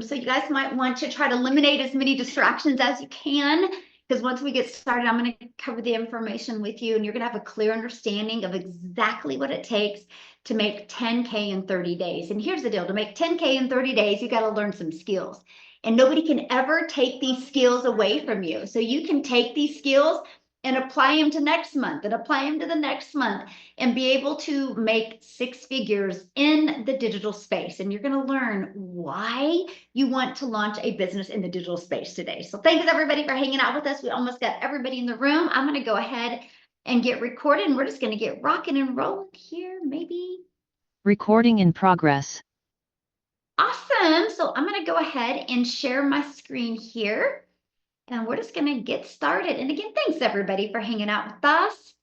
So you guys might want to try to eliminate as many distractions as you can, because once we get started, I'm going to cover the information with you, and you're going to have a clear understanding of exactly what it takes to make 10K in 30 days. And here's the deal: to make 10K in 30 days, you got to learn some skills. And nobody can ever take these skills away from you. So you can take these skills and apply them to next month and apply them to the next month and be able to make six figures in the digital space. And you're going to learn why you want to launch a business in the digital space today. So thanks everybody for hanging out with us. We almost got everybody in the room. I'm going to go ahead and get recorded, and we're just going to get rocking and rolling here. Maybe recording in progress. Awesome. So I'm going to go ahead and share my screen here, and we're just going to get started. And again, thanks everybody for hanging out with us.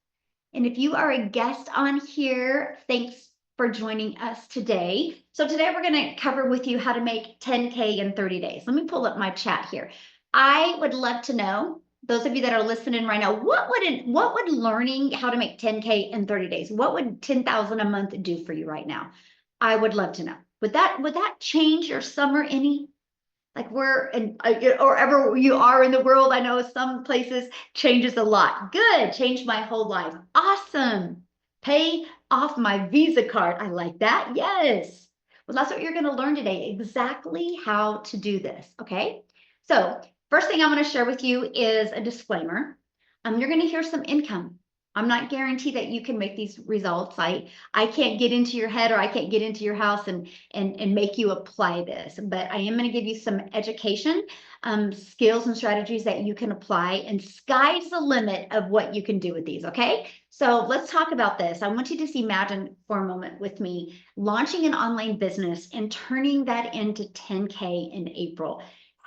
And if you are a guest on here, thanks for joining us today. So today we're going to cover with you how to make 10K in 30 days. Let me pull up my chat here. I would love to know, those of you that are listening right now, what would learning how to make 10K in 30 days, what would 10,000 a month do for you right now? I would love to know. Would that change your summer any? Like where and or ever you are in the world, I know some places changes a lot. Good, changed my whole life. Awesome. Pay off my Visa card. I like that. Yes. Well, that's what you're going to learn today, exactly how to do this. Okay. So first thing I want to share with you is a disclaimer. You're going to hear some income. I'm not guaranteed that you can make these results. I can't get into your head, or I can't get into your house and make you apply this. But I am going to give you some education, skills and strategies that you can apply, and sky's the limit of what you can do with these, okay? So let's talk about this. I want you to just imagine for a moment with me launching an online business and turning that into 10K in April.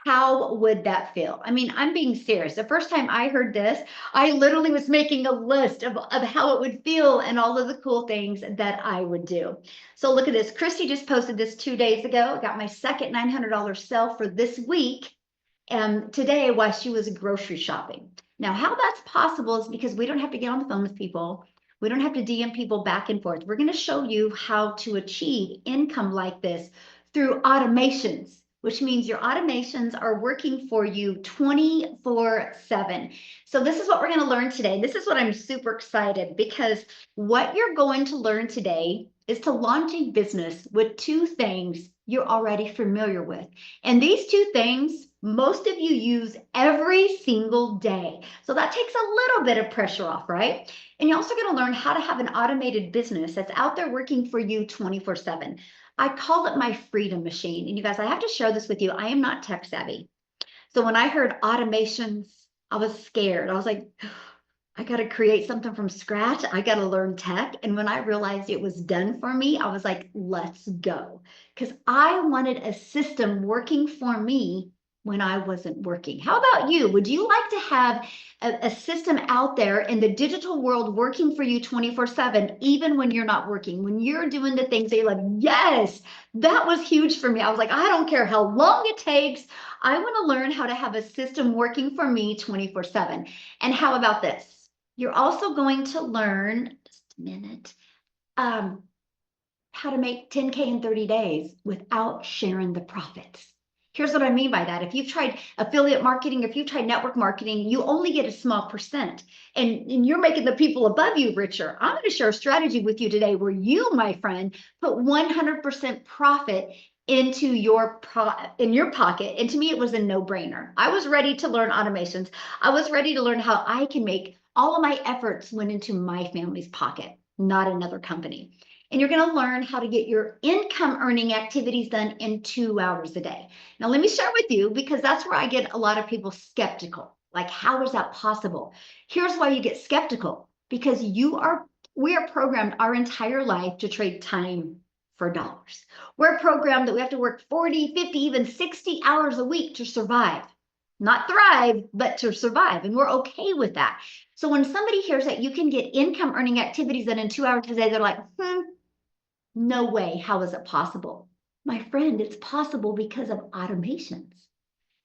How would that feel? I mean, I'm being serious. The first time I heard this, I literally was making a list of how it would feel and all of the cool things that I would do. So look at this. Christy just posted this 2 days ago. I got my second $900 sale for this week today while she was grocery shopping. Now, how that's possible is because we don't have to get on the phone with people. We don't have to DM people back and forth. We're going to show you how to achieve income like this through automations, which means your automations are working for you 24/7. So this is what we're going to learn today. This is what I'm super excited, because what you're going to learn today is to launch a business with two things you're already familiar with. And these two things, most of you use every single day. So that takes a little bit of pressure off, right? And you're also going to learn how to have an automated business that's out there working for you 24/7. I call it my freedom machine. And you guys, I have to share this with you. I am not tech savvy. So when I heard automations, I was scared. I was like, I got to create something from scratch. I got to learn tech. And when I realized it was done for me, I was like, let's go. Because I wanted a system working for me when I wasn't working. How about you? Would you like to have a system out there in the digital world working for you 24/7, even when you're not working, when you're doing the things that you're like, yes, that was huge for me. I was like, I don't care how long it takes. I want to learn how to have a system working for me 24/7. And how about this? You're also going to learn, just a minute, how to make 10K in 30 days without sharing the profits. Here's what I mean by that. If you've tried affiliate marketing, if you've tried network marketing, you only get a small percent, and you're making the people above you richer. I'm going to share a strategy with you today where you, my friend, put 100% profit into in your pocket. And to me, it was a no-brainer. I was ready to learn automations. I was ready to learn how I can make all of my efforts went into my family's pocket, not another company. And you're going to learn how to get your income earning activities done in 2 hours a day. Now, let me share with you, because that's where I get a lot of people skeptical. Like, how is that possible? Here's why you get skeptical: because we are programmed our entire life to trade time for dollars. We're programmed that we have to work 40, 50, even 60 hours a week to survive. Not thrive, but to survive. And we're okay with that. So when somebody hears that you can get income earning activities done in 2 hours a day, they're like, no way. How is it possible? My friend, it's possible because of automations.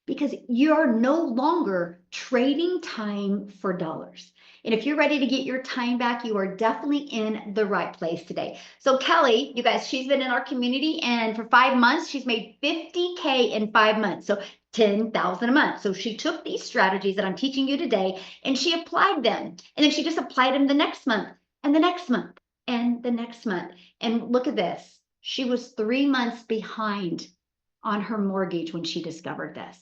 Because you're no longer trading time for dollars. And if you're ready to get your time back, you are definitely in the right place today. So Kelly, you guys, she's been in our community, and for 5 months, she's made 50K in 5 months. So 10,000 a month. So she took these strategies that I'm teaching you today and she applied them. And then she just applied them the next month and the next month and the next month. And look at this. She was 3 months behind on her mortgage when she discovered this.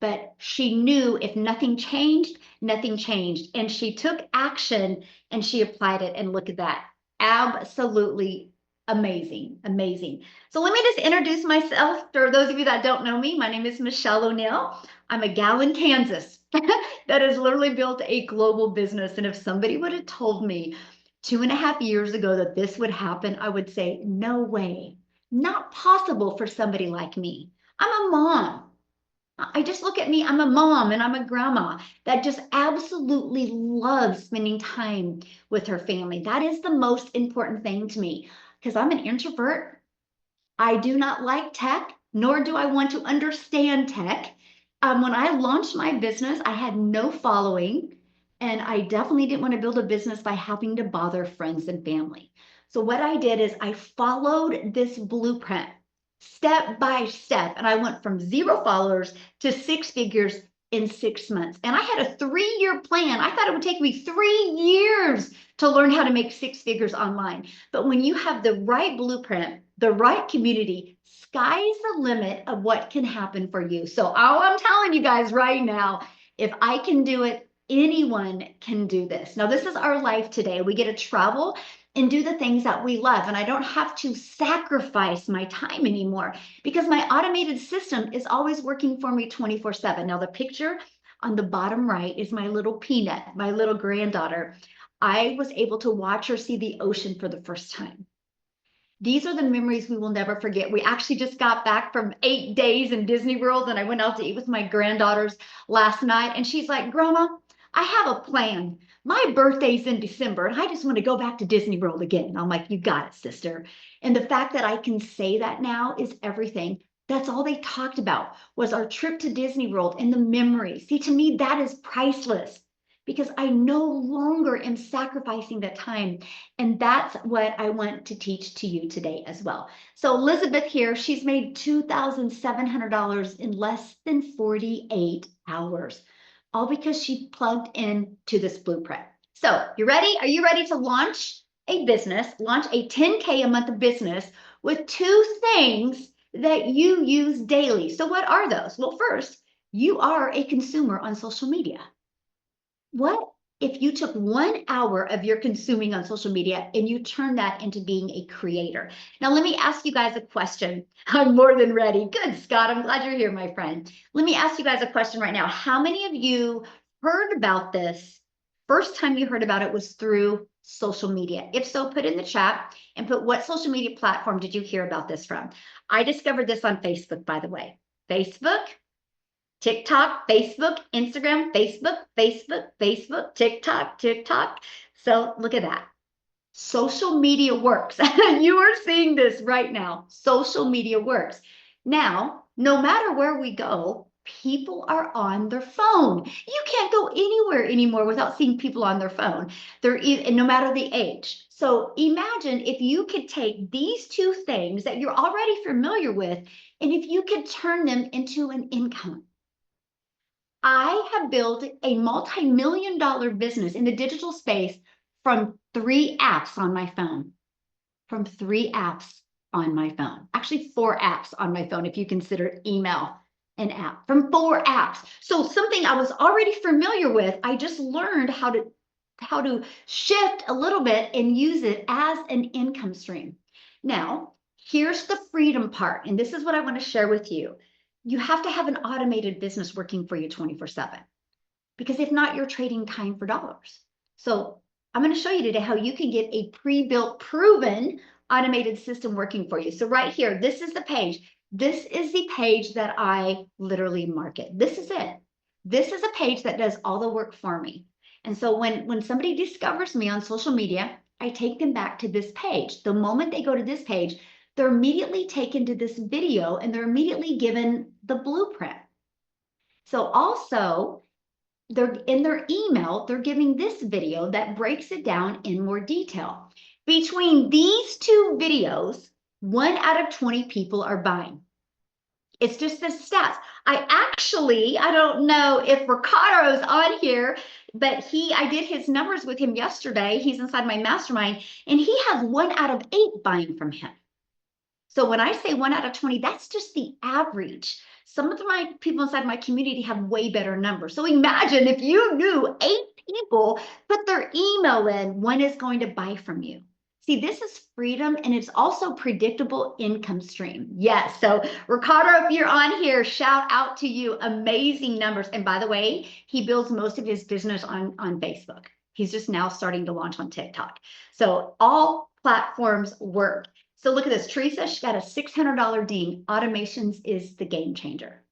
But she knew if nothing changed, nothing changed. And she took action and she applied it. And look at that. Absolutely amazing. Amazing. So let me just introduce myself. For those of you that don't know me, my name is Michelle O'Neill. I'm a gal in Kansas that has literally built a global business. And if somebody would have told me 2.5 years ago that this would happen, I would say, no way. Not possible for somebody like me. I'm a mom. I just look at me, I'm a mom and I'm a grandma that just absolutely loves spending time with her family. That is the most important thing to me because I'm an introvert. I do not like tech, nor do I want to understand tech. When I launched my business, I had no following, and I definitely didn't want to build a business by having to bother friends and family. So, what I did is I followed this blueprint step by step, and I went from 0 followers to 6 figures in 6 months. And I had a 3 year plan. I thought it would take me 3 years to learn how to make 6 figures online. But when you have the right blueprint, the right community, sky's the limit of what can happen for you. So all I'm telling you guys right now, if I can do it, anyone can do this. Now, this is our life today. We get to travel and do the things that we love. And I don't have to sacrifice my time anymore because my automated system is always working for me 24/7. Now, the picture on the bottom right is my little Peanut, my little granddaughter. I was able to watch her see the ocean for the first time. These are the memories we will never forget. We actually just got back from 8 days in Disney World, and I went out to eat with my granddaughters last night. And she's like, Grandma, I have a plan. My birthday's in December, and I just want to go back to Disney World again. And I'm like, you got it, sister. And the fact that I can say that now is everything. That's all they talked about was our trip to Disney World and the memories. See, to me, that is priceless because I no longer am sacrificing that time. And that's what I want to teach to you today as well. So Elizabeth here, she's made $2,700 in less than 48 hours, all because she plugged in to this blueprint. So you ready? Are you ready to launch a business, launch a 10K a month business with 2 things that you use daily? So what are those? Well, first, you are a consumer on social media. What if you took 1 hour of your consuming on social media and you turn that into being a creator? Now, let me ask you guys a question. I'm more than ready. Good, Scott. I'm glad you're here, my friend. Let me ask you guys a question right now. How many of you heard about this? First time you heard about it was through social media. If so, put in the chat and put what social media platform did you hear about this from? I discovered this on Facebook, by the way. Facebook, TikTok, Facebook, Instagram, Facebook, TikTok, TikTok. So look at that. Social media works. You are seeing this right now. Social media works. Now, no matter where we go, people are on their phone. You can't go anywhere anymore without seeing people on their phone. And no matter the age. So imagine if you could take these 2 things that you're already familiar with, and if you could turn them into an income. I have built a multi-million-dollar business in the digital space from 3 apps on my phone. From 3 apps on my phone. Actually, 4 apps on my phone, if you consider email an app. From 4 apps. So something I was already familiar with, I just learned how to shift a little bit and use it as an income stream. Now, here's the freedom part, and this is what I want to share with you. You have to have an automated business working for you 24/7 because if not, you're trading time for dollars. So I'm going to show you today how you can get a pre-built, proven automated system working for you. So right here, this is the page. This is the page that I literally market. This is it. This is a page that does all the work for me. And so when somebody discovers me on social media, I take them back to this page. The moment they go to this page, they're immediately taken to this video and they're immediately given the blueprint. So also, they're in their email, they're giving this video that breaks it down in more detail. Between these two videos, 1 out of 20 people are buying. It's just the stats. I don't know if Ricardo's on here, but I did his numbers with him yesterday. He's inside my mastermind, and he has 1 out of 8 buying from him. So when I say 1 out of 20, that's just the average. Some of my people inside my community have way better numbers. So imagine if you knew 8 people put their email in, one is going to buy from you. See, this is freedom, and it's also predictable income stream. Yes. So Ricardo, if you're on here, shout out to you. Amazing numbers. And by the way, he builds most of his business on Facebook. He's just now starting to launch on TikTok. So all platforms work. So look at this. Teresa, she got a $600 ding. Automations is the game changer.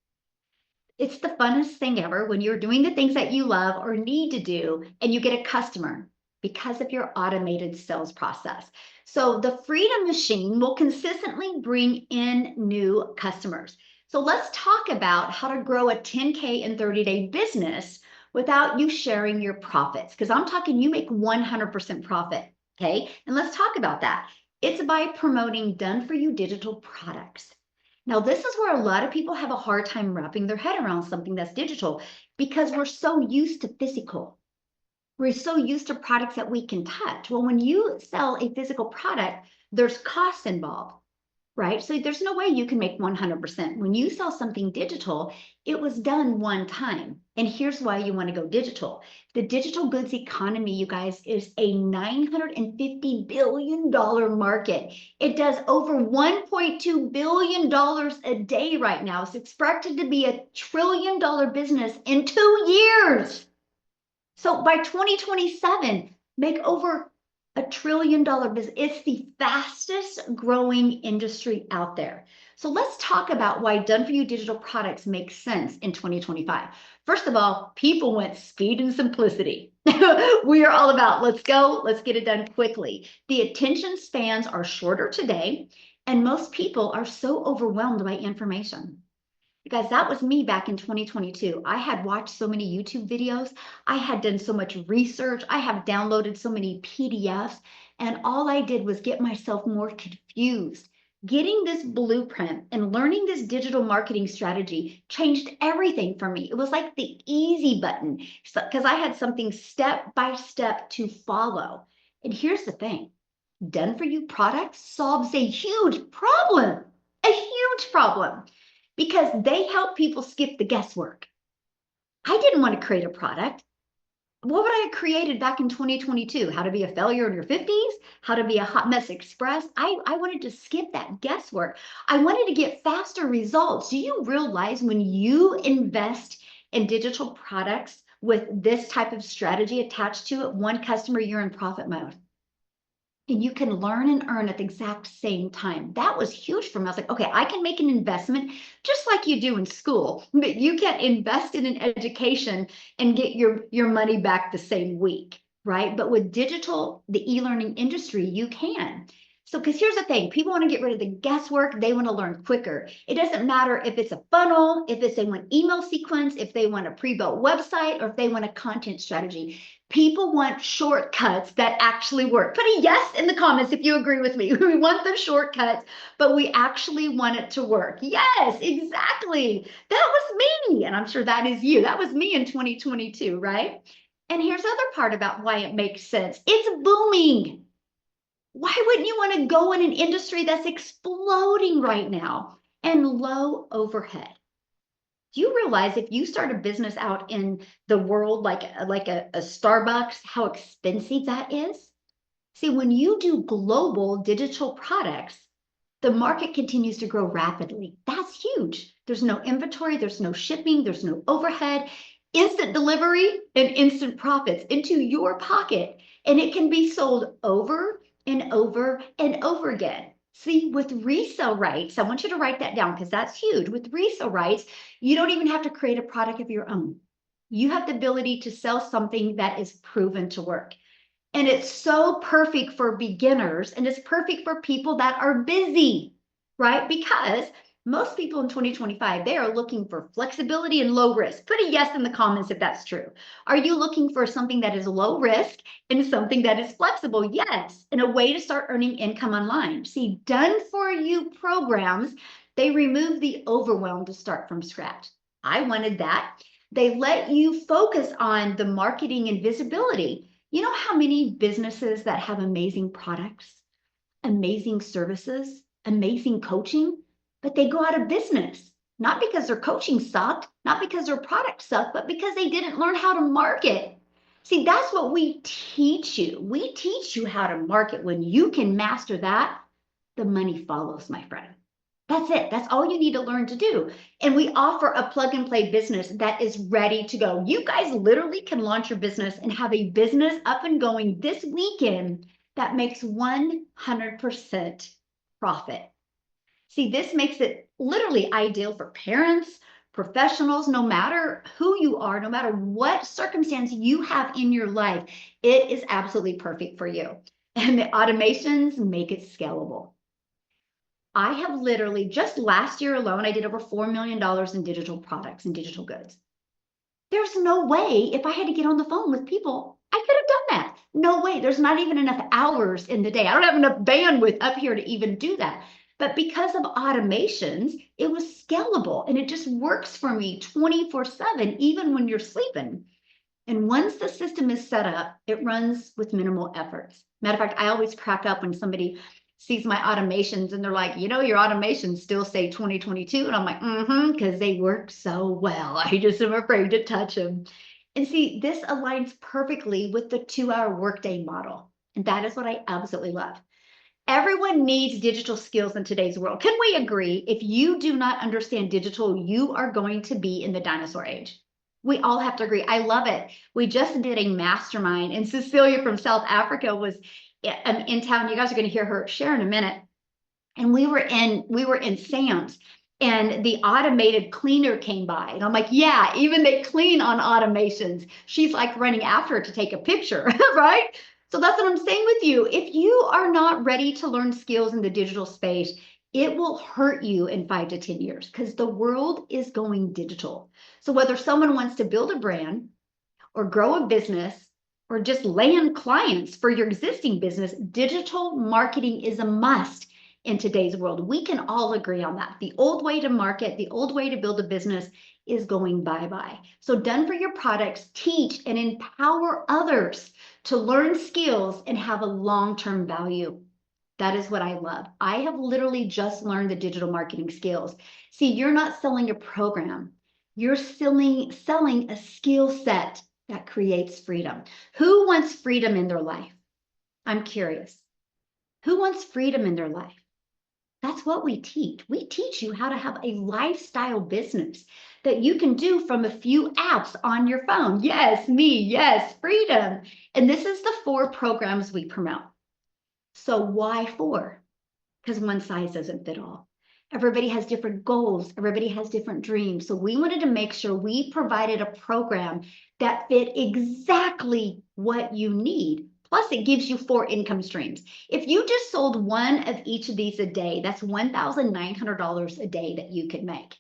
It's the funnest thing ever when you're doing the things that you love or need to do, and you get a customer because of your automated sales process. So the Freedom Machine will consistently bring in new customers. So let's talk about how to grow a 10K in 30-day business without you sharing your profits. Because I'm talking you make 100% profit. Okay. And let's talk about that. It's by promoting done for you digital products. Now, this is where a lot of people have a hard time wrapping their head around something that's digital because we're so used to physical. We're so used to products that we can touch. Well, when you sell a physical product, there's costs involved, right? So there's no way you can make 100%. When you sell something digital, it was done one time. And here's why you want to go digital. The digital goods economy, you guys, is a $950 billion market. It does over $1.2 billion a day right now. It's expected to be $1 trillion business in 2 years. So by 2027, make over $1 trillion business. It's the fastest growing industry out there. So let's talk about why done for you digital products make sense in 2025. First of all, people want speed and simplicity. We are all about let's go, let's get it done quickly. The attention spans are shorter today, and most people are so overwhelmed by information. Guys, that was me back in 2022. I had watched so many YouTube videos. I had done so much research. I have downloaded so many PDFs, and all I did was get myself more confused. Getting this blueprint and learning this digital marketing strategy changed everything for me. It was like the easy button because I had something step by step to follow. And here's the thing, done for you products solves a huge problem, because they help people skip the guesswork. I didn't want to create a product. What would I have created back in 2022? How to be a failure in your 50s? How to be a hot mess express? I wanted to skip that guesswork. I wanted to get faster results. Do you realize when you invest in digital products with this type of strategy attached to it, one customer, you're in profit mode? And you can learn and earn at the exact same time. That was huge for me. I was like, okay, I can make an investment just like you do in school, but you can't invest in an education and get your money back the same week, right? But with digital, the e-learning industry, you can. So, because here's the thing, people want to get rid of the guesswork. They want to learn quicker. It doesn't matter if it's a funnel, if it's an email sequence, if they want a pre-built website, or if they want a content strategy. People want shortcuts that actually work. Put a yes in the comments if you agree with me. We want the shortcuts, but we actually want it to work. Yes, exactly. That was me. And I'm sure that is you. That was me in 2022, right? And here's the other part about why it makes sense. It's booming. Why wouldn't you want to go in an industry that's exploding right now and low overhead? Do you realize if you start a business out in the world like a Starbucks, how expensive that is? See, when you do global digital products, the market continues to grow rapidly. That's huge. There's no inventory, there's no shipping, there's no overhead, instant delivery and instant profits into your pocket. And it can be sold over and over and over again. See, with resale rights, I want you to write that down because that's huge. With resale rights, you don't even have to create a product of your own. You have the ability to sell something that is proven to work. And it's so perfect for beginners and it's perfect for people that are busy, right? Because Most people in 2025, they are looking for flexibility and low risk. Put a yes in the comments if that's true. Are you looking for something that is low risk and something that is flexible? Yes, and a way to start earning income online. See, done for you programs, they remove the overwhelm to start from scratch. I wanted that. They let you focus on the marketing and visibility. You know how many businesses that have amazing products, amazing services, amazing coaching, but they go out of business. Not because their coaching sucked, not because their product sucked, but because they didn't learn how to market. See, that's what we teach you. We teach you how to market. When you can master that, the money follows, my friend. That's it. That's all you need to learn to do. And we offer a plug and play business that is ready to go. You guys literally can launch your business and have a business up and going this weekend that makes 100% profit. See, this makes it literally ideal for parents, professionals, no matter who you are, no matter what circumstance you have in your life, it is absolutely perfect for you. And the automations make it scalable. I have literally just last year alone, I did over $4 million in digital products and digital goods. There's no way if I had to get on the phone with people, I could have done that. No way. There's not even enough hours in the day. I don't have enough bandwidth up here to even do that. But because of automations, it was scalable and it just works for me 24/7, even when you're sleeping. And once the system is set up, it runs with minimal efforts. Matter of fact, I always crack up when somebody sees my automations and they're like, you know, your automations still say 2022. And I'm like, because they work so well. I just am afraid to touch them. And see, this aligns perfectly with the 2-hour workday model. And that is what I absolutely love. Everyone needs digital skills in today's world. Can we agree? If you do not understand digital, you are going to be in the dinosaur age. We all have to agree. I love it. We just did a mastermind, and Cecilia from South Africa was in town. You guys are going to hear her share in a minute. And we were in Sam's, and the automated cleaner came by, and I'm like, yeah, even they clean on automations. She's like running after her to take a picture, right? So that's what I'm saying with you. If you are not ready to learn skills in the digital space, it will hurt you in 5 to 10 years because the world is going digital. So whether someone wants to build a brand or grow a business or just land clients for your existing business, digital marketing is a must in today's world. We can all agree on that. The old way to market, the old way to build a business is going bye-bye. So done for your products, teach and empower others to learn skills and have a long-term value. That is what I love. I have literally just learned the digital marketing skills. See, you're not selling a program. You're selling a skill set that creates freedom. Who wants freedom in their life? I'm curious. Who wants freedom in their life? That's what we teach. We teach you how to have a lifestyle business that you can do from a few apps on your phone. Yes, me, yes, freedom. And this is the 4 programs we promote. So why 4? Because one size doesn't fit all. Everybody has different goals. Everybody has different dreams. So we wanted to make sure we provided a program that fit exactly what you need. Plus, it gives you 4 income streams. If you just sold one of each of these a day, that's $1,900 a day that you could make.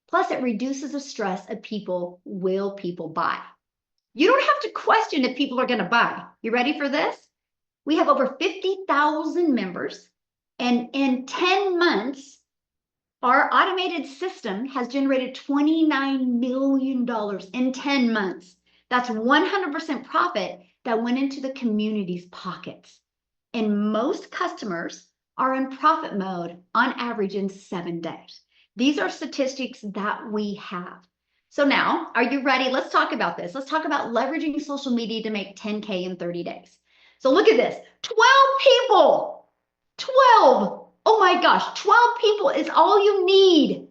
Plus, it reduces the stress of people. Will people buy? You don't have to question if people are going to buy. You ready for this? We have over 50,000 members. And in 10 months, our automated system has generated $29 million in 10 months. That's 100% profit that went into the community's pockets. And most customers are in profit mode on average in 7 days. These are statistics that we have. So now, are you ready? Let's talk about this. Let's talk about leveraging social media to make 10K in 30 days. So look at this, 12 people, 12. Oh my gosh, 12 people is all you need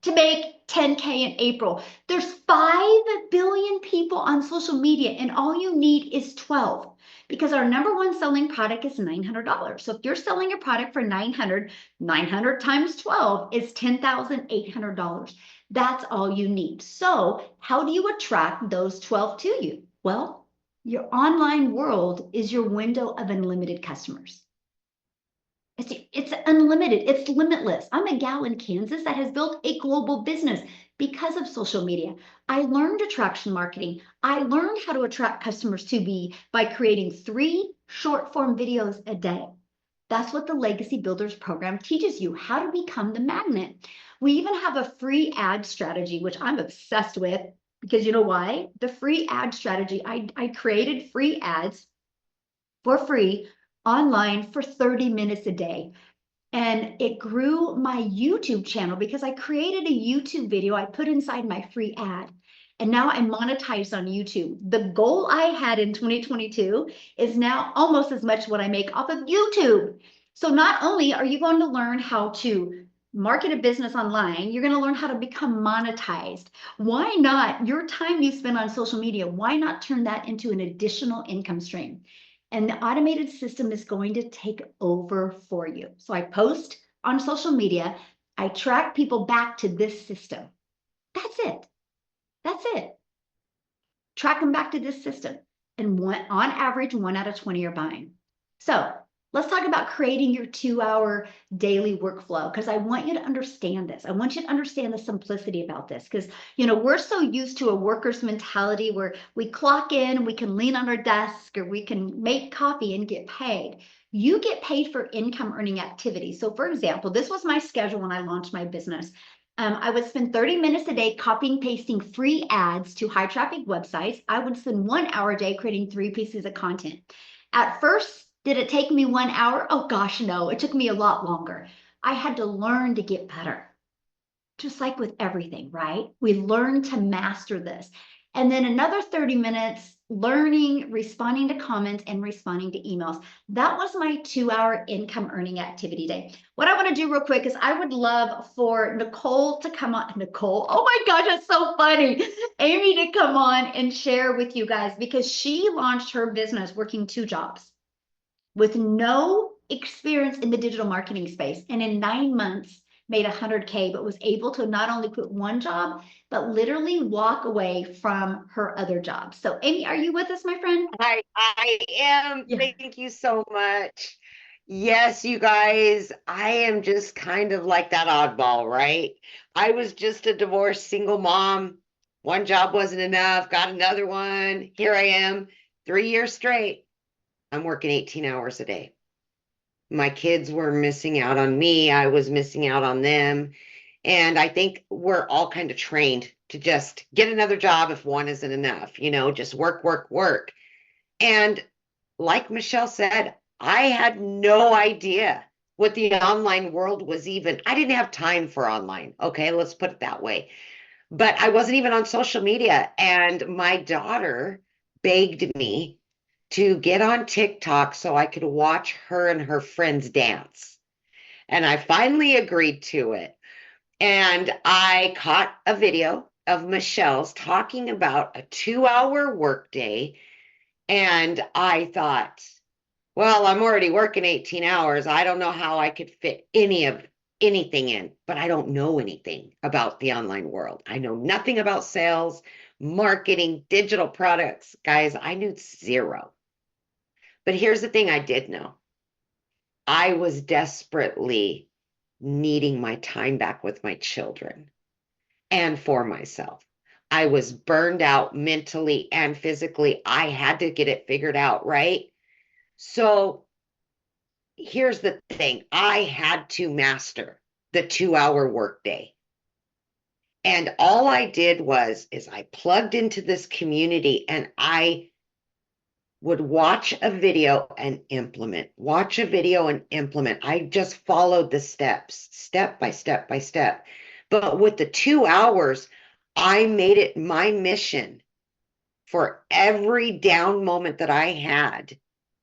to make 10K in April. There's 5 billion people on social media and all you need is 12 because our number one selling product is $900. So if you're selling a product for $900, 900 times 12 is $10,800. That's all you need. So how do you attract those 12 to you? Well, your online world is your window of unlimited customers. It's unlimited. It's limitless. I'm a gal in Kansas that has built a global business because of social media. I learned attraction marketing. I learned how to attract customers to me by creating 3 short form videos a day. That's what the Legacy Builders program teaches you, how to become the magnet. We even have a free ad strategy, which I'm obsessed with because you know why? The free ad strategy, I created free ads for free online for 30 minutes a day. And it grew my YouTube channel because I created a YouTube video I put inside my free ad. And now I'm monetized on YouTube. The goal I had in 2022 is now almost as much what I make off of YouTube. So not only are you going to learn how to market a business online, you're going to learn how to become monetized. Why not your time you spend on social media? Why not turn that into an additional income stream? And the automated system is going to take over for you. So I post on social media, I track people back to this system. That's it. That's it. Track them back to this system. And on average, 1 out of 20 are buying. So let's talk about creating your 2 hour daily workflow because I want you to understand this. I want you to understand the simplicity about this because, we're so used to a worker's mentality where we clock in, we can lean on our desk, or we can make coffee and get paid. You get paid for income earning activity. So, for example, this was my schedule when I launched my business. I would spend 30 minutes a day copying, pasting free ads to high traffic websites. I would spend 1 hour a day creating 3 pieces of content. At first, did it take me 1 hour? Oh gosh, no, it took me a lot longer. I had to learn to get better. Just like with everything, right? We learn to master this. And then another 30 minutes learning, responding to comments, and responding to emails. That was my 2 hour income earning activity day. What I want to do real quick is I would love for Nicole to come on. Nicole, oh my gosh, that's so funny. Amy to come on and share with you guys because she launched her business working 2 jobs with no experience in the digital marketing space. And in 9 months, made 100K, but was able to not only quit one job, but literally walk away from her other job. So, Amy, are you with us, my friend? I am. Yeah. Thank you so much. Yes, you guys, I am just kind of like that oddball, right? I was just a divorced single mom. One job wasn't enough, got another one. Here I am, 3 years straight. I'm working 18 hours a day. My kids were missing out on me. I was missing out on them. And I think we're all kind of trained to just get another job if one isn't enough, just work, work, work. And like Michelle said, I had no idea what the online world was even. I didn't have time for online. Okay, let's put it that way. But I wasn't even on social media. And my daughter begged me to get on TikTok so I could watch her and her friends dance. And I finally agreed to it. And I caught a video of Michelle's talking about a 2 hour workday. And I thought, well, I'm already working 18 hours. I don't know how I could fit anything in, but I don't know anything about the online world. I know nothing about sales, marketing, digital products. Guys, I knew zero. But here's the thing I did know. I was desperately needing my time back with my children and for myself. I was burned out mentally and physically. I had to get it figured out, right? So here's the thing. I had to master the 2 hour workday. And all I did is I plugged into this community and I would watch a video and implement, watch a video and implement. I just followed the steps, step by step by step. But with the 2 hours, I made it my mission for every down moment that I had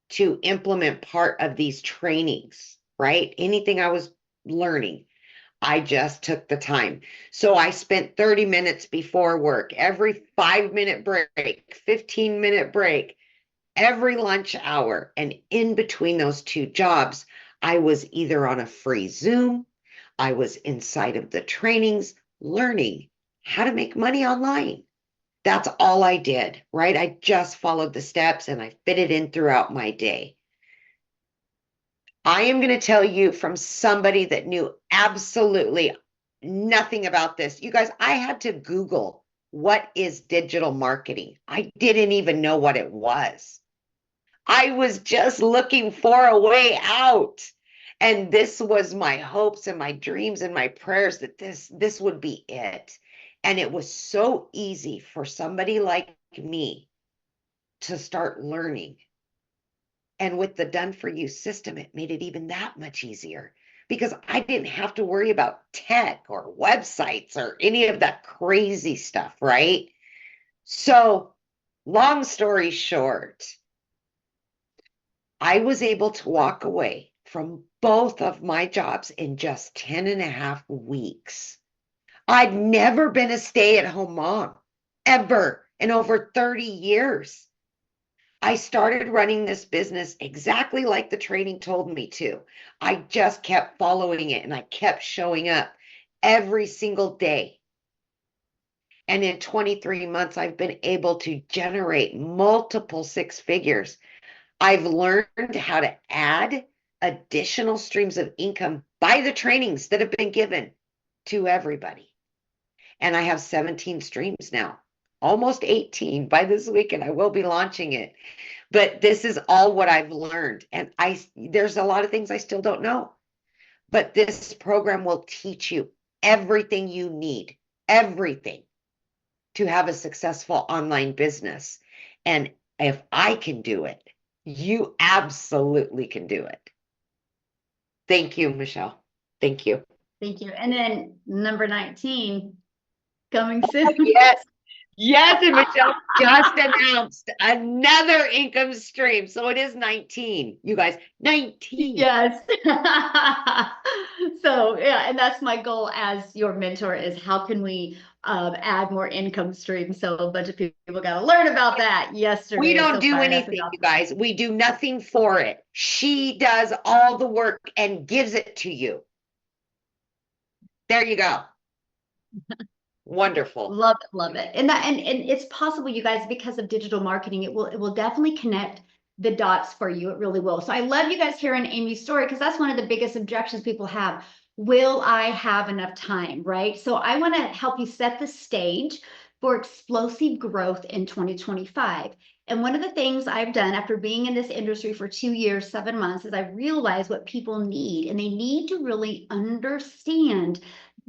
to implement part of these trainings, right? Anything I was learning, I just took the time. So I spent 30 minutes before work, every 5 minute break, 15-minute break, every lunch hour. And in between those 2 jobs, I was either on a free Zoom, I was inside of the trainings learning how to make money online. That's all I did, right? I just followed the steps and I fit it in throughout my day. I am going to tell you from somebody that knew absolutely nothing about this. You guys, I had to Google what is digital marketing. I didn't even know what it was. I was just looking for a way out. And this was my hopes and my dreams and my prayers that this would be it. And it was so easy for somebody like me to start learning. And with the done for you system, it made it even that much easier because I didn't have to worry about tech or websites or any of that crazy stuff, right? So, long story short, I was able to walk away from both of my jobs in just 10 and a half weeks. I'd never been a stay-at-home mom, ever, in over 30 years. I started running this business exactly like the training told me to. I just kept following it and I kept showing up every single day. And in 23 months, I've been able to generate multiple six figures. I've learned how to add additional streams of income by the trainings that have been given to everybody. And I have 17 streams now, almost 18 by this weekend. I will be launching it. But this is all what I've learned. And there's a lot of things I still don't know. But this program will teach you everything you need, everything to have a successful online business. And if I can do it, you absolutely can do it. Thank you, Michelle. Thank you. Thank you. And then number 19, coming soon. Yes. Yes, and Michelle just announced another income stream. So it is 19. You guys, 19. Yes. So yeah, and that's my goal as your mentor is how can we add more income streams? So a bunch of people got to learn about that yesterday. We don't So do fired up anything, about you guys. We do nothing for it. She does all the work and gives it to you. There you go. Wonderful. love it. And and it's possible, you guys, because of digital marketing, it will definitely connect the dots for you. It really will. So I love you guys hearing Amy's story because that's one of the biggest objections people have. Will I have enough time? Right. So I want to help you set the stage for explosive growth in 2025. And one of the things I've done after being in this industry for 2 years, 7 months, is I realized what people need, and they need to really understand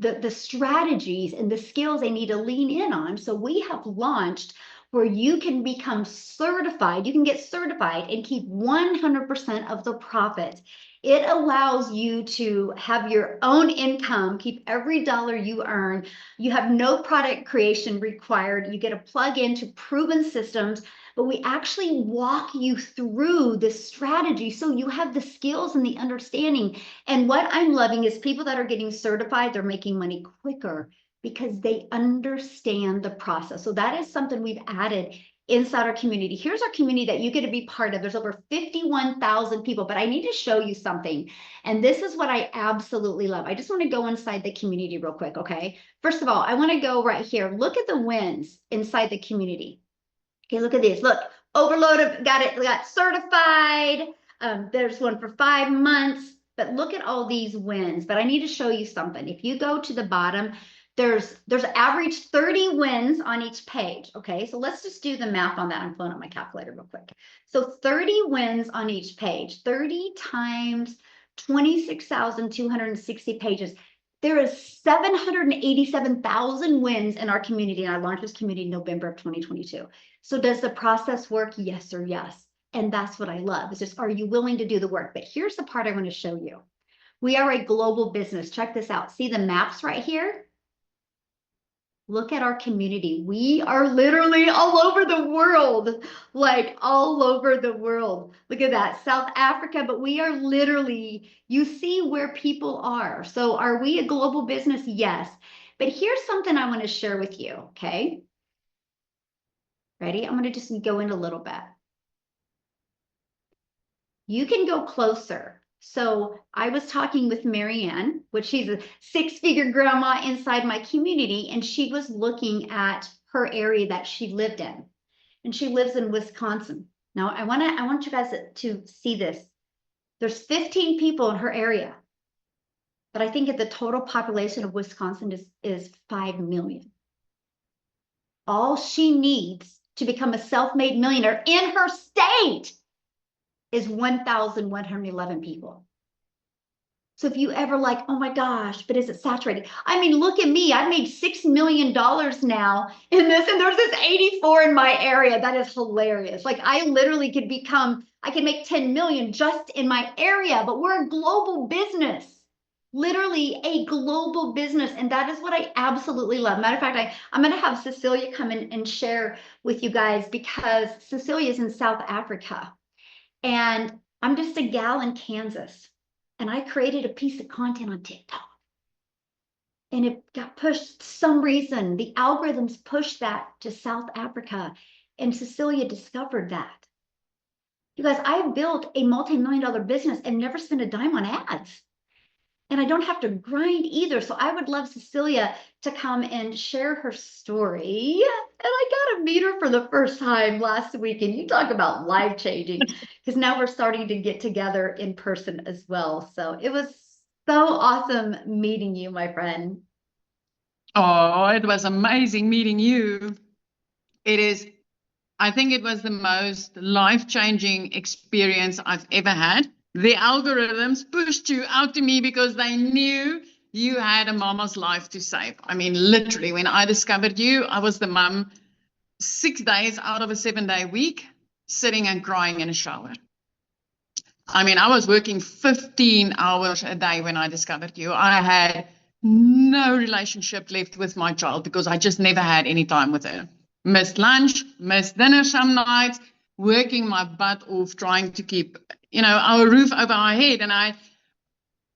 the strategies and the skills they need to lean in on. So we have launched where you can become certified. You can get certified and keep 100% of the profit. It allows you to have your own income, keep every dollar you earn. You have no product creation required. You get a plug into proven systems, but we actually walk you through the strategy so you have the skills and the understanding. And what I'm loving is people that are getting certified, they're making money quicker because they understand the process. So that is something we've added inside our community. Here's our community that you get to be part of. There's over 51,000 people, but I need to show you something. And this is what I absolutely love. I just want to go inside the community real quick, okay? First of all, I want to go right here. Look at the wins inside the community. Okay, look at these. Look, overloaded, got certified. There's one for 5 months. But look at all these wins. But I need to show you something. If you go to the bottom, there's average 30 wins on each page. Okay, so let's just do the math on that. I'm pulling up my calculator real quick. So 30 wins on each page. 30 times 26,260 pages. There is 787,000 wins in our community, and I launched this community in November of 2022. So does the process work? Yes or yes. And that's what I love. It's just, are you willing to do the work? But here's the part I want to show you. We are a global business. Check this out. See the maps right here? Look at our community. We are literally all over the world, like all over the world. Look at that, South Africa, but we are literally, you see where people are. So are we a global business? Yes. But here's something I want to share with you, okay? Ready? I'm going to just go in a little bit. You can go closer. So I was talking with Marianne, which she's a 6-figure grandma inside my community, and she was looking at her area that she lived in. And she lives in Wisconsin. Now I want you guys to see this. There's 15 people in her area. But I think the total population of Wisconsin is 5 million. All she needs to become a self-made millionaire in her state is 1,111 people. So if you ever like, oh my gosh, but is it saturated? I mean, look at me. I've made $6 million now in this, and there's this 84 in my area. That is hilarious. Like I literally could I can make 10 million just in my area, but we're a global business. Literally a global business. And that is what I absolutely love. Matter of fact, I'm going to have Cecilia come in and share with you guys because Cecilia is in South Africa. And I'm just a gal in Kansas. And I created a piece of content on TikTok. And it got pushed some reason. The algorithms pushed that to South Africa. And Cecilia discovered that. You guys, I built a multi-million-dollar business and never spent a dime on ads. And I don't have to grind either. So I would love Cecilia to come and share her story. And I got to meet her for the first time last week. And you talk about life-changing, because now we're starting to get together in person as well. So it was so awesome meeting you, my friend. Oh, it was amazing meeting you. I think it was the most life-changing experience I've ever had. The algorithms pushed you out to me because they knew you had a mama's life to save. I mean, literally, when I discovered you, I was the mom 6 days out of a 7-day week, sitting and crying in a shower. I mean, I was working 15 hours a day when I discovered you. I had no relationship left with my child because I just never had any time with her. Missed lunch, missed dinner some nights, working my butt off trying to keep, our roof over our head. And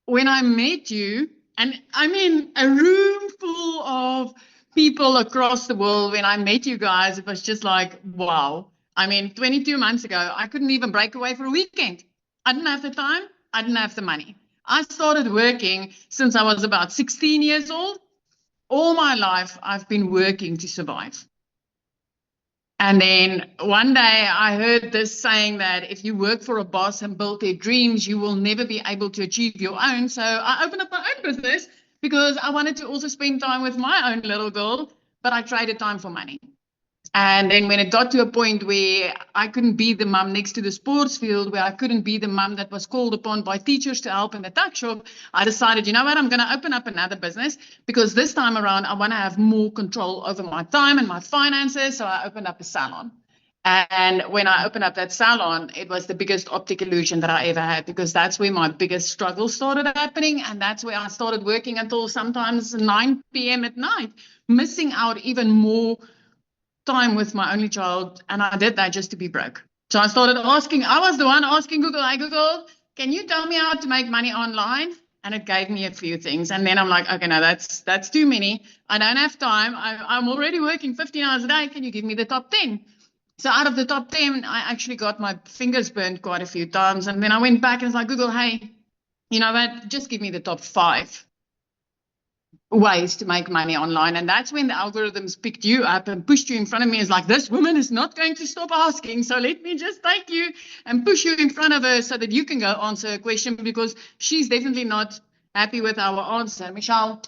when I met you, and I mean, a room full of people across the world, when I met you guys, it was just like, wow. I mean, 22 months ago, I couldn't even break away for a weekend. I didn't have the time. I didn't have the money. I started working since I was about 16 years old. All my life, I've been working to survive. And then one day I heard this saying that if you work for a boss and build their dreams, you will never be able to achieve your own. So I opened up my own business because I wanted to also spend time with my own little girl, but I traded time for money. And then when it got to a point where I couldn't be the mom next to the sports field, where I couldn't be the mom that was called upon by teachers to help in the tuck shop, I decided, you know what, I'm going to open up another business because this time around, I want to have more control over my time and my finances. So I opened up a salon. And when I opened up that salon, it was the biggest optic illusion that I ever had because that's where my biggest struggle started happening. And that's where I started working until sometimes 9 p.m. at night, missing out even more time with my only child, and I did that just to be broke. So I started asking, I was the one asking Google, hey Google, can you tell me how to make money online? And it gave me a few things. And then I'm like, okay, no, that's too many. I don't have time. I'm already working 15 hours a day. Can you give me the top 10? So out of the top 10, I actually got my fingers burned quite a few times. And then I went back and was like, Google, hey, you know what? Just give me the top 5 ways to make money online. And that's when the algorithms picked you up and pushed you in front of me. It's like, this woman is not going to stop asking, so let me just take you and push you in front of her so that you can go answer a question, because she's definitely not happy with our answer. Michelle,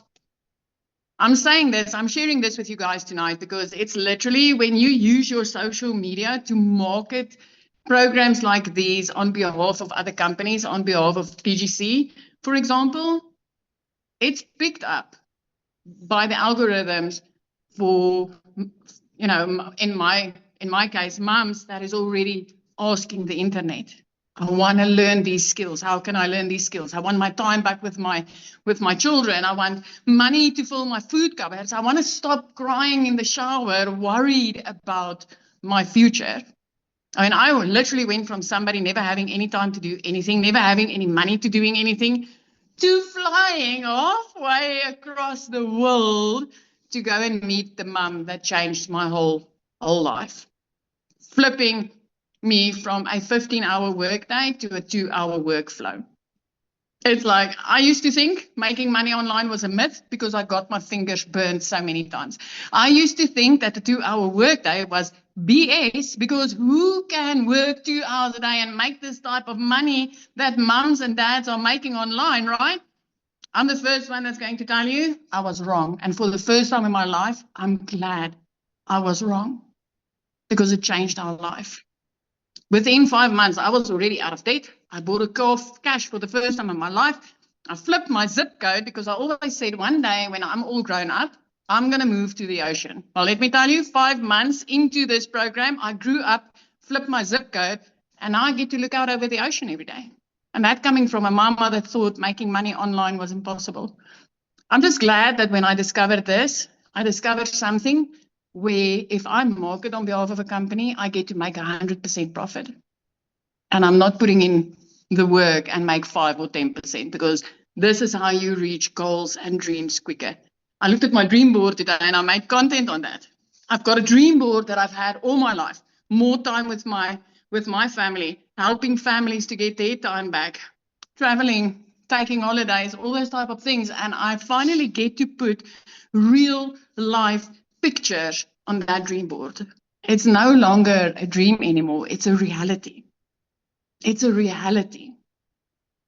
I'm saying this, I'm sharing this with you guys tonight because it's literally when you use your social media to market programs like these on behalf of other companies, on behalf of PGC, for example, it's picked up by the algorithms for, in my case, moms that is already asking the internet. I want to learn these skills. How can I learn these skills? I want my time back with my children. I want money to fill my food cupboards. I want to stop crying in the shower, worried about my future. I mean, I literally went from somebody never having any time to do anything, never having any money to doing anything, to flying halfway across the world to go and meet the mum that changed my whole life, flipping me from a 15-hour workday to a 2-hour workflow. It's like, I used to think making money online was a myth because I got my fingers burned so many times. I used to think that the 2-hour workday was BS, because who can work 2 hours a day and make this type of money that mums and dads are making online, right? I'm the first one that's going to tell you I was wrong. And for the first time in my life, I'm glad I was wrong because it changed our life. Within 5 months, I was already out of debt. I bought a car of cash for the first time in my life. I flipped my zip code because I always said one day when I'm all grown up, I'm going to move to the ocean. Well, let me tell you, 5 months into this program, I grew up, flipped my zip code, and now I get to look out over the ocean every day. And that coming from a mama that thought making money online was impossible. I'm just glad that when I discovered this, I discovered something where if I market on behalf of a company, I get to make 100% profit. And I'm not putting in the work and make 5 or 10% because this is how you reach goals and dreams quicker. I looked at my dream board today and I made content on that. I've got a dream board that I've had all my life, more time with my family, helping families to get their time back, traveling, taking holidays, all those type of things. And I finally get to put real life pictures on that dream board. It's no longer a dream anymore. It's a reality. It's a reality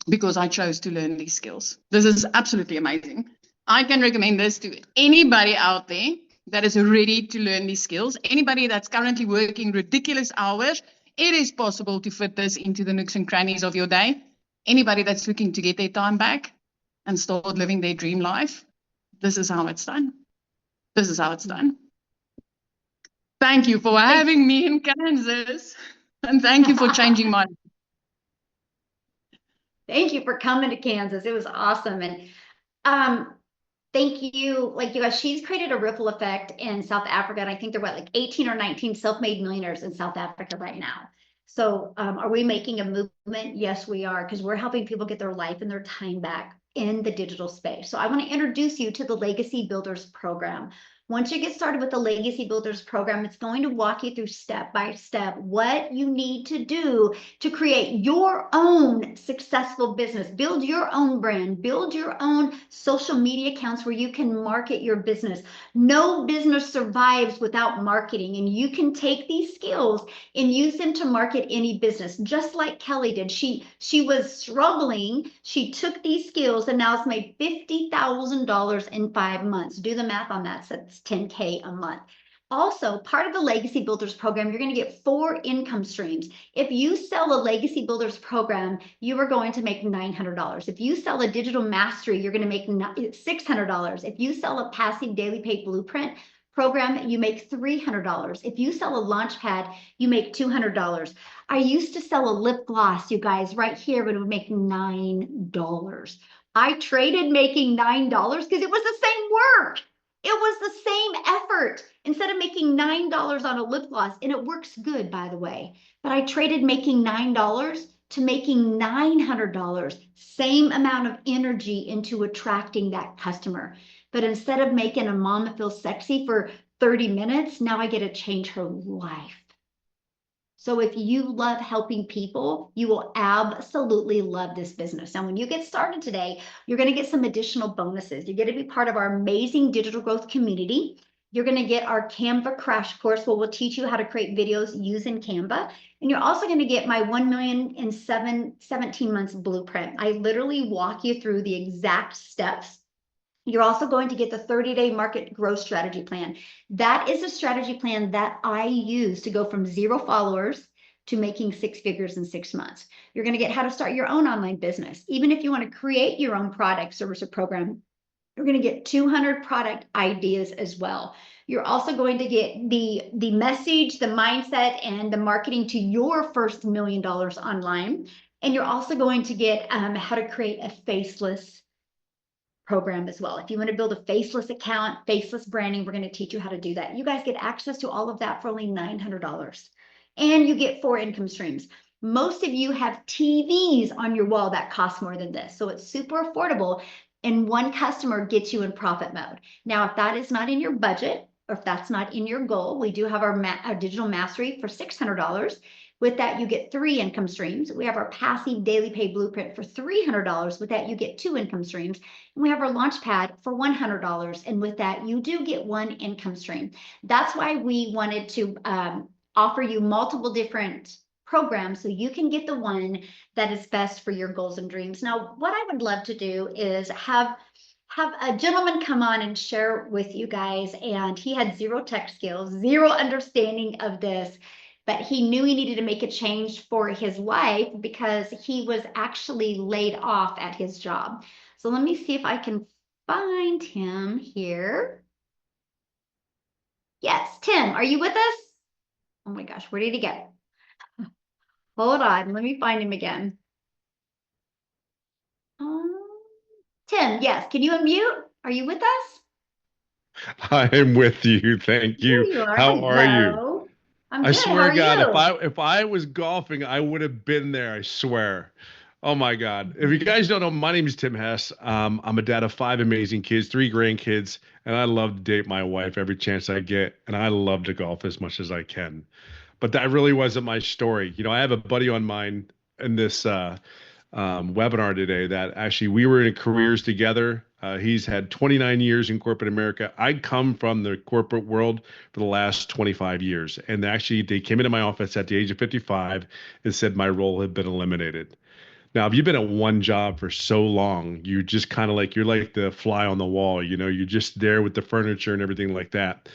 because I chose to learn these skills. This is absolutely amazing. I can recommend this to anybody out there that is ready to learn these skills. Anybody that's currently working ridiculous hours, it is possible to fit this into the nooks and crannies of your day. Anybody that's looking to get their time back and start living their dream life, this is how it's done. This is how it's done. Thank you for having me in Kansas. And thank you for changing my life. Thank you for coming to Kansas. It was awesome. And thank you. Like you guys, she's created a ripple effect in South Africa. And I think there were like 18 or 19 self-made millionaires in South Africa right now. So are we making a movement? Yes, we are, because we're helping people get their life and their time back in the digital space. So I want to introduce you to the Legacy Builders program. Once you get started with the Legacy Builders program, it's going to walk you through step by step what you need to do to create your own successful business, build your own brand, build your own social media accounts where you can market your business. No business survives without marketing, and you can take these skills and use them to market any business, just like Kelly did. She was struggling. She took these skills and now has made $50,000 in 5 months. Do the math on that. So it's $10K a month. Also, part of the Legacy Builders program, you're going to get 4 income streams. If you sell a Legacy Builders program, you are going to make $900. If you sell a digital mastery, you're going to make $600. If you sell a passive daily pay blueprint program, you make $300. If you sell a launch pad, you make $200. I used to sell a lip gloss, you guys, right here, but it would make $9. I traded making $9 because it was the same work. It was the same effort. Instead of making $9 on a lip gloss, and it works good, by the way, but I traded making $9 to making $900, same amount of energy into attracting that customer. But instead of making a mama feel sexy for 30 minutes, now I get to change her life. So if you love helping people, you will absolutely love this business. Now, when you get started today, you're going to get some additional bonuses. You're going to be part of our amazing digital growth community. You're going to get our Canva crash course where we'll teach you how to create videos using Canva. And you're also going to get my 1 million in 17 months blueprint. I literally walk you through the exact steps. You're also going to get the 30-day market growth strategy plan. That is a strategy plan that I use to go from 0 followers to making 6 figures in 6 months. You're going to get how to start your own online business. Even if you want to create your own product, service, or program, you're going to get 200 product ideas as well. You're also going to get the message, the mindset, and the marketing to your first $1 million online. And you're also going to get how to create a faceless program as well. If you want to build a faceless account, faceless branding, we're going to teach you how to do that. You guys get access to all of that for only $900. And you get 4 income streams. Most of you have TVs on your wall that cost more than this. So it's super affordable. And 1 customer gets you in profit mode. Now, if that is not in your budget, or if that's not in your goal, we do have our digital mastery for $600. With that, you get 3 income streams. We have our passive daily pay blueprint for $300. With that, you get 2 income streams. And we have our launch pad for $100. And with that, you do get 1 income stream. That's why we wanted to offer you multiple different programs so you can get the one that is best for your goals and dreams. Now, what I would love to do is have a gentleman come on and share with you guys, and he had zero tech skills, zero understanding of this, but he knew he needed to make a change for his wife because he was actually laid off at his job. So let me see if I can find him here. Yes, Tim, are you with us? Oh my gosh, where did he go? Hold on, let me find him again. Tim, yes, can you unmute? Are you with us? I am with you. Thank There you. you are. How are you? Hello. I'm I good. How swear are to God, you? if I was golfing, I would have been there. I swear. Oh my God. If you guys don't know, my name is Tim Hess. I'm a dad of 5 amazing kids, 3 grandkids, and I love to date my wife every chance I get, and I love to golf as much as I can. But that really wasn't my story. You know, I have a buddy on mine in this webinar today that actually we were in careers together. He's had 29 years in corporate America. I come from the corporate world for the last 25 years. And actually, they came into my office at the age of 55 and said my role had been eliminated. Now, if you've been at one job for so long, you just kind of like, you're like the fly on the wall, you know, you're just there with the furniture and everything like that.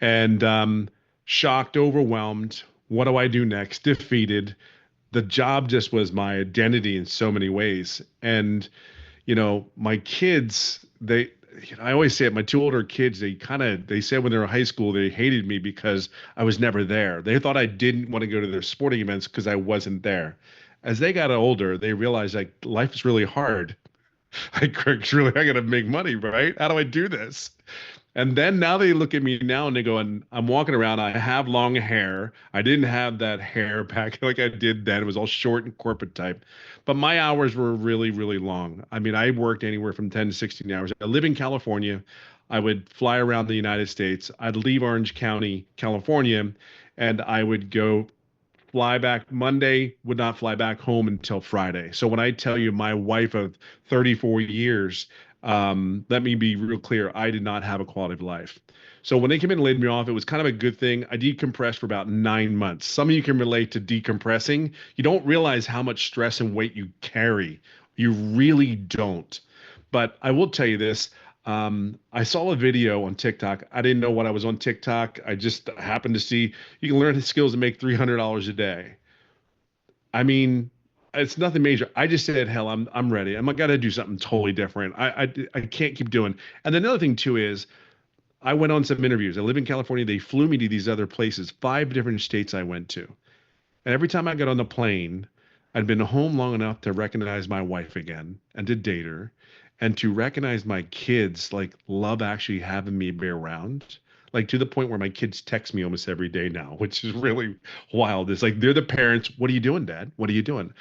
And shocked, overwhelmed. What do I do next? Defeated. The job just was my identity in so many ways. And, you know, my kids, I always say it, my 2 older kids, they said when they were in high school, they hated me because I was never there. They thought I didn't want to go to their sporting events because I wasn't there. As they got older, they realized like life is really hard. I gotta make money, right? How do I do this? And then now they look at me now and they go, and I'm walking around. I have long hair. I didn't have that hair back like I did then. It was all short and corporate type. But my hours were really, really long. I mean, I worked anywhere from 10 to 16 hours. I live in California. I would fly around the United States. I'd leave Orange County, California, and I would go fly back Monday, would not fly back home until Friday. So when I tell you my wife of 34 years, let me be real clear, I did not have a quality of life. So when they came in and laid me off, it was kind of a good thing. I decompressed for about 9 months. Some of you can relate to decompressing. You don't realize how much stress and weight you carry. You really don't. But I will tell you this. I saw a video on TikTok. I didn't know what I was on TikTok. I just happened to see you can learn the skills to make $300 a day. I mean, it's nothing major. I just said, hell, I'm ready. I'm got to do something totally different. I can't keep doing. And another thing too is I went on some interviews. I live in California. They flew me to these other places, 5 different states I went to. And every time I got on the plane, I'd been home long enough to recognize my wife again and to date her and to recognize my kids like love actually having me be around. Like to the point where my kids text me almost every day now, which is really wild. It's like they're the parents. What are you doing, Dad? What are you doing?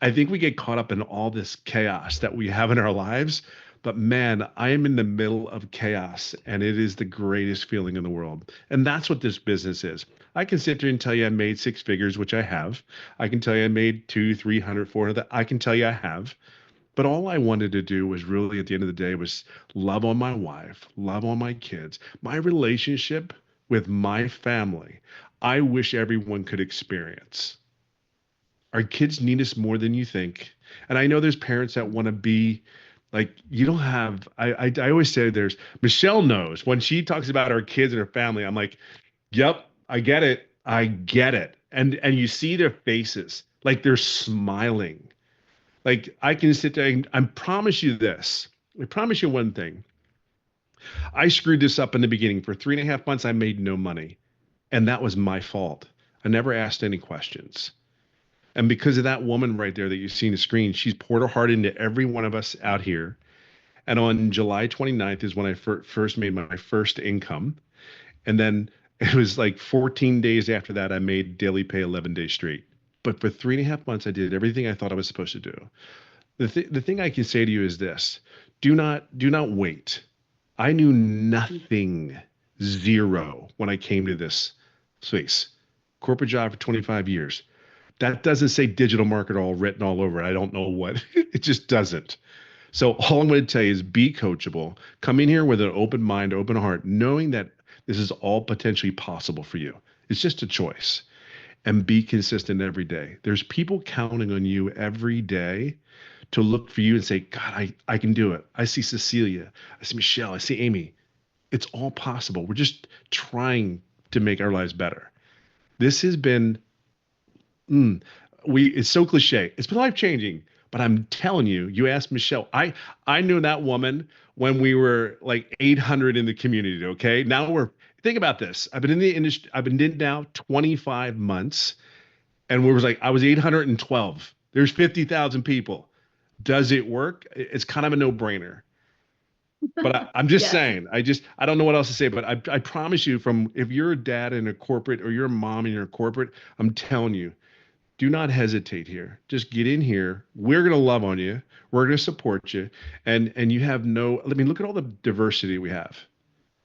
I think we get caught up in all this chaos that we have in our lives. But man, I am in the middle of chaos and it is the greatest feeling in the world. And that's what this business is. I can sit there and tell you I made 6 figures, which I have. I can tell you I made 2, 300, 400. I can tell you I have. But all I wanted to do was really at the end of the day was love on my wife, love on my kids, my relationship with my family. I wish everyone could experience. Our kids need us more than you think. And I know there's parents that want to be like, you don't have, I always say there's, Michelle knows when she talks about her kids and her family, I'm like, yep, I get it. I get it. And you see their faces, like they're smiling. Like I can sit there and I promise you this. I promise you one thing. I screwed this up in the beginning. For 3.5 months, I made no money. And that was my fault. I never asked any questions. And because of that woman right there that you see on the screen, she's poured her heart into every one of us out here. And on July 29th is when I first made my first income. And then it was like 14 days after that, I made daily pay 11 days straight. But for 3.5 months, I did everything I thought I was supposed to do. The thing I can say to you is this: do not wait. I knew nothing, zero, when I came to this space. Corporate job for 25 years. That doesn't say digital marketer all written all over it. I don't know what. It just doesn't. So all I'm going to tell you is be coachable. Come in here with an open mind, open heart, knowing that this is all potentially possible for you. It's just a choice. and be consistent every day. There's people counting on you every day to look for you and say, God, I can do it. I see Cecilia. I see Michelle. I see Amy. It's all possible. We're just trying to make our lives better. This has been, it's so cliche. It's been life changing, but I'm telling you, you asked Michelle, I knew that woman when we were like 800 in the community. Okay. Now think about this. I've been in the industry. I've been in now 25 months and I was 812. There's 50,000 people. Does it work? It's kind of a no brainer. But I'm just Yes. saying, I don't know what else to say, but I promise you, if you're a dad in a corporate or you're a mom and you're a corporate, I'm telling you, do not hesitate here. Just get in here. We're going to love on you. We're going to support you. And you have look at all the diversity we have.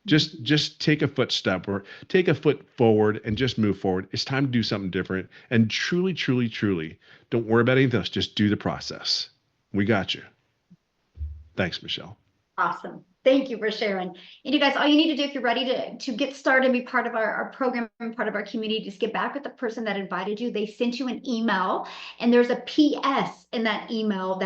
Just take a footstep or take a foot forward and just move forward. It's time to do something different. And truly, truly, truly, don't worry about anything else. Just do the process. We got you. Thanks, Michelle. Awesome. Thank you for sharing. And you guys, all you need to do if you're ready to get started and be part of our program and part of our community, just get back with the person that invited you. They sent you an email and there's a PS in that email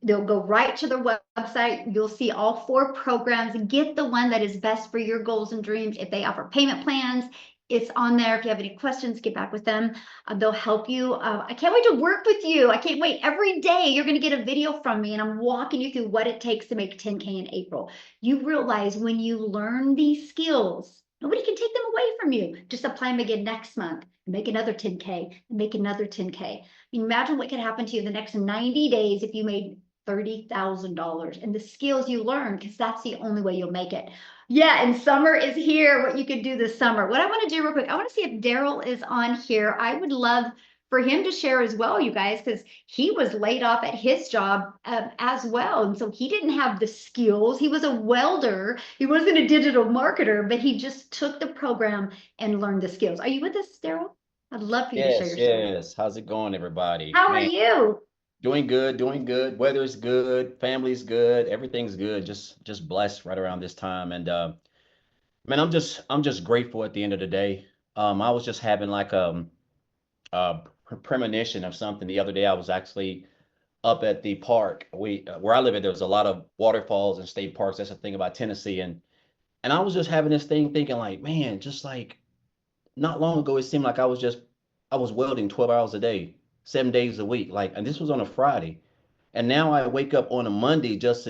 they'll go right to their website. You'll see all 4 programs. Get the one that is best for your goals and dreams. If they offer payment plans, it's on there. If you have any questions, get back with them. They'll help you. I can't wait to work with you. I can't wait. Every day you're going to get a video from me and I'm walking you through what it takes to make 10K in April. You realize when you learn these skills, nobody can take them away from you. Just apply them again next month and make another 10K and make another 10K. I mean, imagine what could happen to you the next 90 days if you made $30,000 and the skills you learn, because that's the only way you'll make it. Yeah, and summer is here, what you can do this summer. What I want to do real quick, I want to see if Daryl is on here. I would love for him to share as well, you guys, because he was laid off at his job as well. And so he didn't have the skills. He was a welder. He wasn't a digital marketer, but he just took the program and learned the skills. Are you with us, Daryl? I'd love for you to share your story. Yes. How's it going, everybody? How are Man, you? doing good, doing good. Weather's good, family's good, everything's good. Just blessed right around this time. And man, I'm just grateful at the end of the day. I was just having like a premonition of something the other day. I was actually up at the park. Where I live at, there's a lot of waterfalls and state parks. That's the thing about Tennessee. And I was just having this thing thinking like, man, just like not long ago, it seemed like I was welding 12 hours a day, 7 days a week. Like, and this was on a Friday. And now I wake up on a Monday just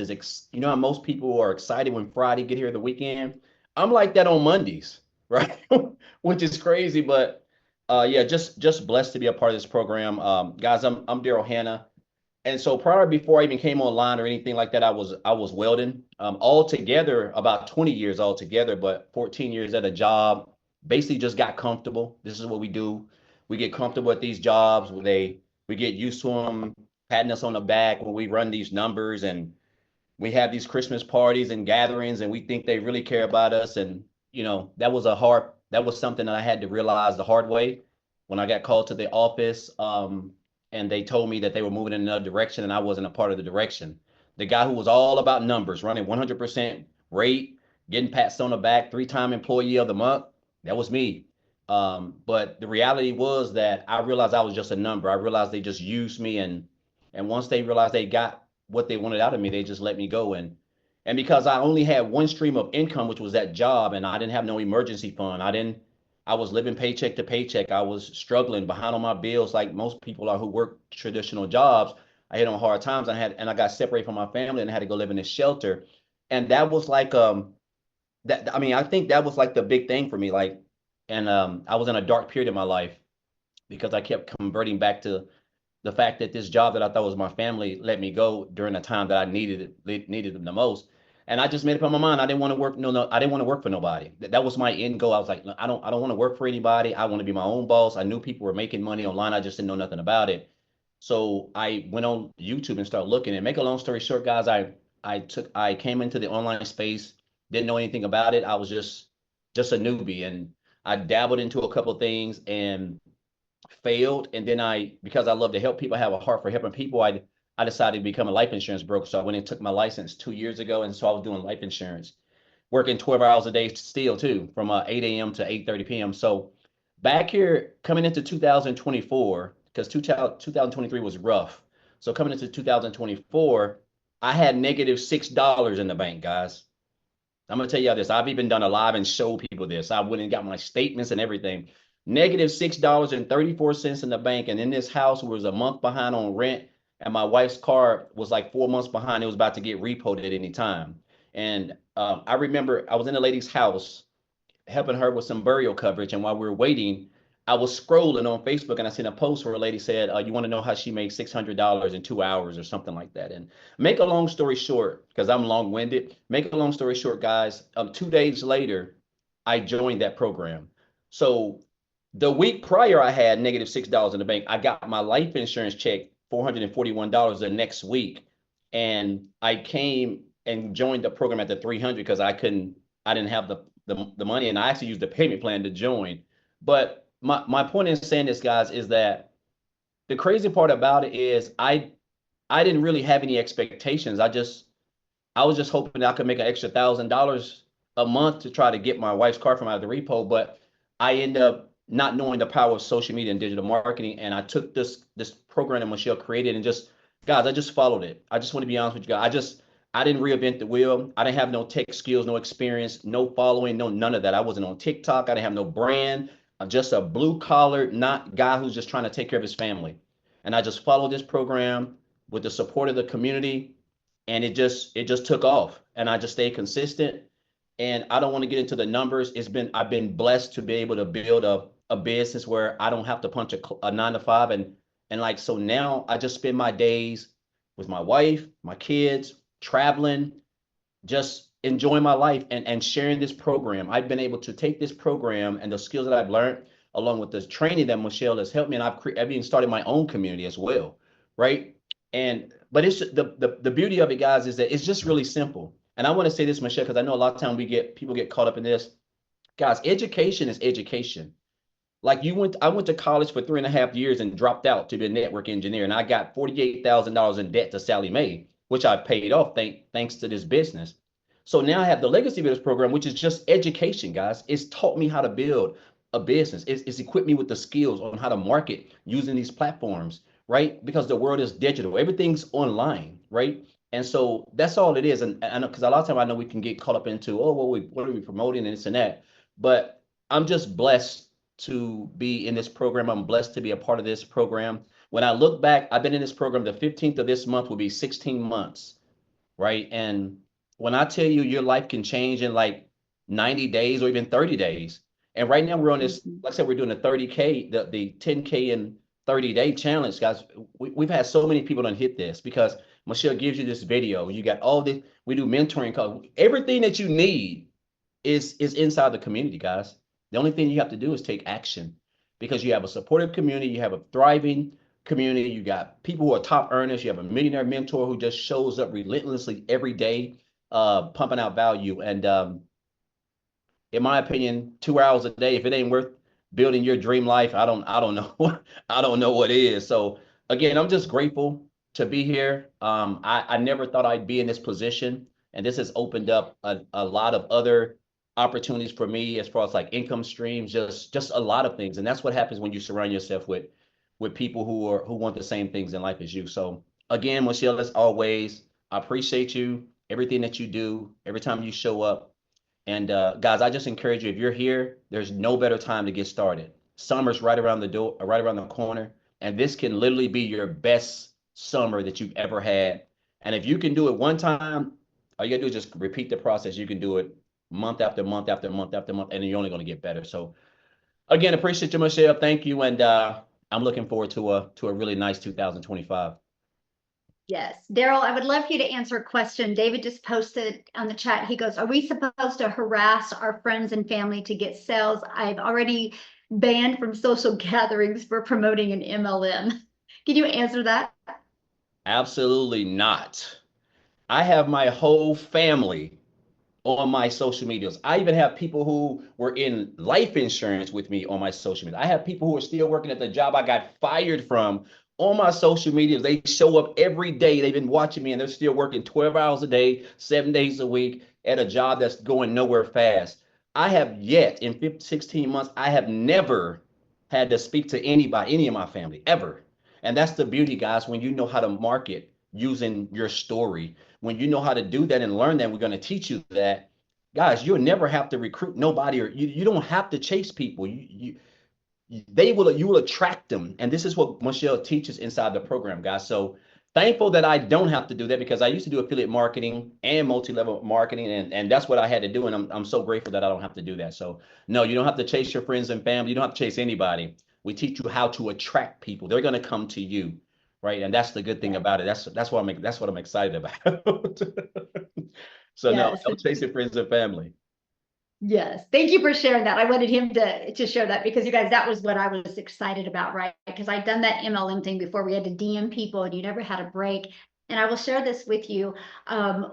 you know how most people are excited when Friday get here the weekend. I'm like that on Mondays, right? Which is crazy, but yeah, just blessed to be a part of this program. Guys, I'm Daryl Hannah. And so before I even came online or anything like that, I was welding altogether about 20 years altogether, but 14 years at a job. Basically just got comfortable. This is what we do. We get comfortable at these jobs where we get used to them patting us on the back when we run these numbers, and we have these Christmas parties and gatherings and we think they really care about us. And you know, that was something that I had to realize the hard way when I got called to the office. And they told me that they were moving in another direction and I wasn't a part of the direction. The guy who was all about numbers, running 100% rate, getting pats on the back, 3-time employee of the month, that was me. But the reality was that I realized I was just a number. I realized they just used me, and once they realized they got what they wanted out of me, they just let me go. And because I only had one stream of income, which was that job, and I didn't have no emergency fund. I was living paycheck to paycheck. I was struggling behind on my bills like most people are who work traditional jobs. I hit on hard times. I got separated from my family and I had to go live in this shelter. And that was like I think that was like the big thing for me. Like, and I was in a dark period of my life because I kept converting back to the fact that this job that I thought was my family let me go during the time that I needed them the most. And I just made up in my mind I didn't want to work. No, I didn't want to work for nobody. That was my end goal. I was like, I don't want to work for anybody. I want to be my own boss. I knew people were making money online. I just didn't know nothing about it. So I went on YouTube and started looking. And make a long story short, guys, I came into the online space, didn't know anything about it. I was just a newbie, and I dabbled into a couple of things and failed. And then because I love to help people, I have a heart for helping people, I decided to become a life insurance broker. So I went and took my license 2 years ago. And so I was doing life insurance, working 12 hours a day still too, from 8 a.m. to 8:30 p.m. So back here coming into 2024, because 2023 was rough. So coming into 2024, I had -$6 in the bank, guys. I'm gonna tell y'all this. I've even done a live and show people this. I went and got my statements and everything. -$6.34 in the bank. And in this house was a month behind on rent. And my wife's car was like 4 months behind. It was about to get repoed at any time. And I remember I was in a lady's house helping her with some burial coverage. And while we were waiting, I was scrolling on Facebook and I seen a post where a lady said, you want to know how she made $600 in 2 hours or something like that. And make a long story short, because I'm long winded, make a long story short, guys, 2 days later, I joined that program. So the week prior, I had -$6 in the bank. I got my life insurance check, $441 the next week. And I came and joined the program at the 300 because I didn't have the money, and I actually used the payment plan to join. But my point in saying this, guys, is that the crazy part about it is I didn't really have any expectations. I was just hoping I could make an extra $1,000 a month to try to get my wife's car from out of the repo. But I ended up not knowing the power of social media and digital marketing, and I took this program that Michelle created and just, guys, I just followed it. I just want to be honest with you guys. I didn't reinvent the wheel. I didn't have no tech skills, no experience, no following, no none of that. I wasn't on TikTok. I didn't have no brand. I'm just a blue collar, not guy who's just trying to take care of his family. And I just followed this program with the support of the community, and it just took off. And I just stayed consistent. And I don't want to get into the numbers. I've been blessed to be able to build a business where I don't have to punch a 9 to 5, and like so now I just spend my days with my wife, my kids, traveling, just enjoying my life and sharing this program. I've been able to take this program and the skills that I've learned along with the training that Michelle has helped me, and I've even started my own community as well, right? But it's the beauty of it, guys, is that it's just really simple. And I want to say this, Michelle, because I know a lot of time people get caught up in this. Guys, education is education. Like I went to college for 3.5 years and dropped out to be a network engineer, and I got $48,000 in debt to Sallie Mae, which I paid off thanks to this business. So now I have the Legacy Builders program, which is just education, guys. It's taught me how to build a business. It's equipped me with the skills on how to market using these platforms, right? Because the world is digital, everything's online, right? And so that's all it is. And I know, because a lot of time I know we can get caught up into, oh, well, what are we promoting and this and that. But I'm just blessed to be in this program. I'm blessed to be a part of this program. When I look back, I've been in this program. The 15th of this month will be 16 months, right? And when I tell you your life can change in like 90 days or even 30 days. And right now we're on this, like I said, we're doing the 30K, the 10K in 30-day challenge, guys. We've had so many people that hit this because Michelle gives you this video. You got all this, we do mentoring calls. Everything that you need is inside the community, guys. The only thing you have to do is take action, because you have a supportive community, you have a thriving community, you got people who are top earners, you have a millionaire mentor who just shows up relentlessly every day, pumping out value. And in my opinion, 2 hours a day, if it ain't worth building your dream life, I don't know. I don't know what is. So again, I'm just grateful to be here. I never thought I'd be in this position, and this has opened up a lot of other opportunities for me as far as like income streams, just a lot of things. And that's what happens when you surround yourself with people who want the same things in life as you. So again, Michelle, as always, I appreciate you, everything that you do, every time you show up. And guys, I just encourage you, if you're here, there's no better time to get started. Summer's right around the door, right around the corner, and this can literally be your best summer that you've ever had. And if you can do it one time, all you gotta do is just repeat the process. You can do it month after month after month after month, and you're only going to get better. So again, appreciate you, Michelle. Thank you. And I'm looking forward to a really nice 2025. Yes. Daryl, I would love for you to answer a question. David just posted on the chat. He goes, are we supposed to harass our friends and family to get sales? I've already banned from social gatherings for promoting an MLM. Can you answer that? Absolutely not. I have my whole family on my social medias. I even have people who were in life insurance with me on my social media. I have people who are still working at the job I got fired from on my social medias. They show up every day. They've been watching me, and they're still working 12 hours a day, 7 days a week at a job that's going nowhere fast. I have yet, in 16 months, I have never had to speak to anybody, any of my family ever. And that's the beauty, guys, when you know how to market using your story, when you know how to do that and learn that, we're going to teach you that, guys, you'll never have to recruit nobody, or you don't have to chase people. You will attract them. And this is what Michelle teaches inside the program, guys. So thankful that I don't have to do that, because I used to do affiliate marketing and multi-level marketing, and that's what I had to do. And I'm so grateful that I don't have to do that. So no, you don't have to chase your friends and family. You don't have to chase anybody. We teach you how to attract people. They're going to come to you, right? And that's the good thing about it. That's what I'm excited about. So no, Yes. don't chase your friends and family. Yes, thank you for sharing that. I wanted him to share that because you guys, that was what I was excited about, right? Because I'd done that MLM thing before. We had to DM people and you never had a break. And I will share this with you.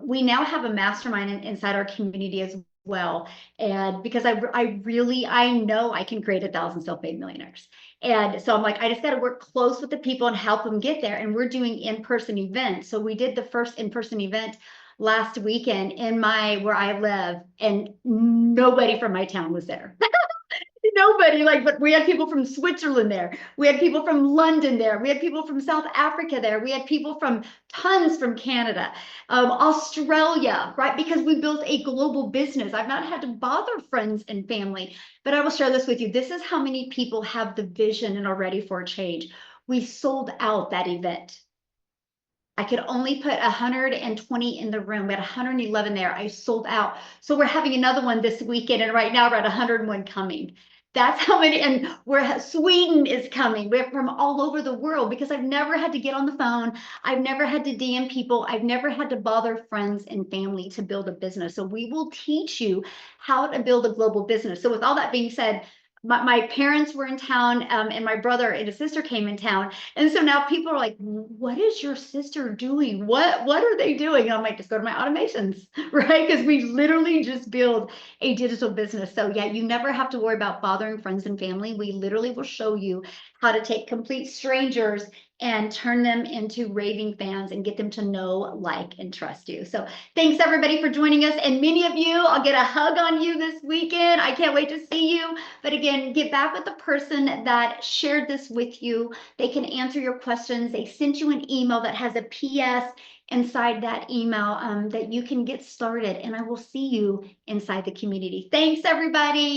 We now have a mastermind inside our community as well. And because I know I can create 1,000 self-made millionaires. And so I'm like, I just got to work close with the people and help them get there. And we're doing in-person events. So we did the first in-person event last weekend in where I live, and nobody from my town was there. Nobody, but we had people from Switzerland there. We had people from London there. We had people from South Africa there. We had people from tons from Canada, Australia, right? Because we built a global business. I've not had to bother friends and family, but I will share this with you. This is how many people have the vision and are ready for a change. We sold out that event. I could only put 120 in the room. We had 111 there. I sold out. So we're having another one this weekend, and right now we're at 101 coming. That's how many, and Sweden is coming. We're from all over the world, because I've never had to get on the phone. I've never had to DM people. I've never had to bother friends and family to build a business. So we will teach you how to build a global business. So with all that being said, my parents were in town, and my brother and his sister came in town. And so now people are like, what is your sister doing? What are they doing? And I'm like, just go to my automations, right? Because we literally just build a digital business. So yeah, you never have to worry about bothering friends and family. We literally will show you how to take complete strangers and turn them into raving fans and get them to know, like, and trust you. So thanks everybody for joining us. And many of you, I'll get a hug on you this weekend. I can't wait to see you. But again, get back with the person that shared this with you. They can answer your questions. They sent you an email that has a PS inside that email that you can get started. And I will see you inside the community. Thanks, everybody.